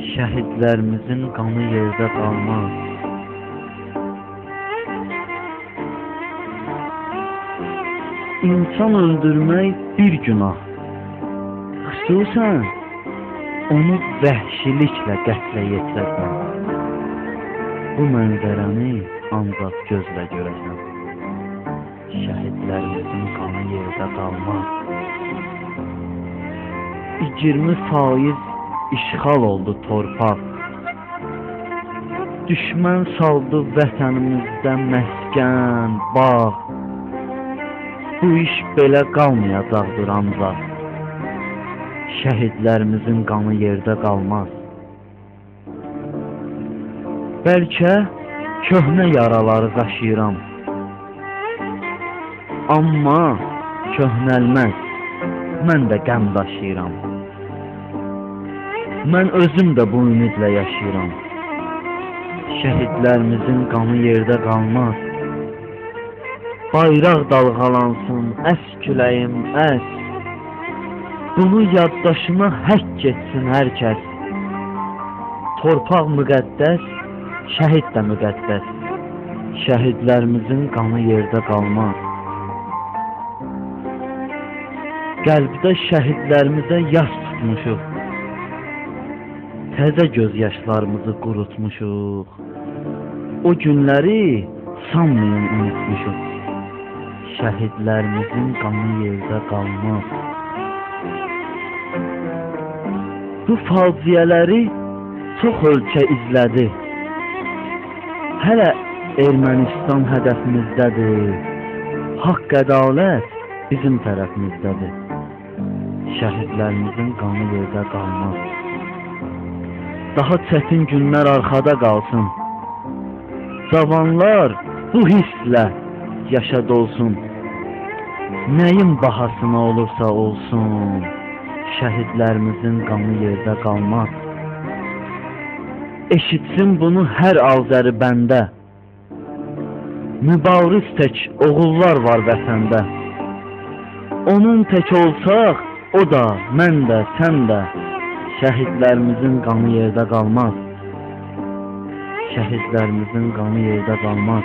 Şəhidlərimizin qanı yerdə qalmaz. İnsan öldürmək bir günah. Xüsusən onu vəhşiliklə qətlə yetirəsən. Bu mənzərəni ancaq gözlə görəsən. Şəhidlərimizin qanı yerdə qalmaz. 20% işğal oldu torpaq. Düşmən saldı vətənimizdə məskən, bağ. Bu iş belə qalmayacaqdır ancaq. Şəhidlərimizin qanı yerdə qalmaz. Bəlkə köhnə yaraları qaşıyıram. Amma köhnəlməz, mən də qəm daşıyıram. Mən özüm də bu ümidlə yaşayıram. Şəhidlərimizin qanı yerdə qalmaz. Bayraq dalğalansın, əs küləyim, əs. Bunu yaddaşına həkk etsin hər kəs. Torpaq müqəddəs, şəhid də müqəddəs. Şəhidlərimizin qanı yerdə qalmaz. Qəlbdə şəhidlərimizə yas tutmuşuq. Təzə göz yaşlarımızı qurutmuşuq. O günləri sanmayın unutmuşuq. Şəhidlərimizin qanı yerdə qalmaz. Bu faciələri çox ölkə izlədi. Hələ Ermənistan hədəfimizdədir. Haqq ədalət bizim tərəfimizdədir. Şəhidlərimizin qanı yerdə qalmaz. Daha çətin günlər arxada qalsın. Cavanlar bu hisslə yaşad olsun. Nəyin bahasına olursa olsun. Şəhidlərimizin qanı yerdə qalmaz. Eşitsin bunu hər Azəri bəndə. Mübariz tək oğullar var vətəndə. Onun tək olsaq, o da, mən də, sən də. Şəhidlərimizin qanı yerdə qalmaz. Şəhidlərimizin qanı yerdə qalmaz.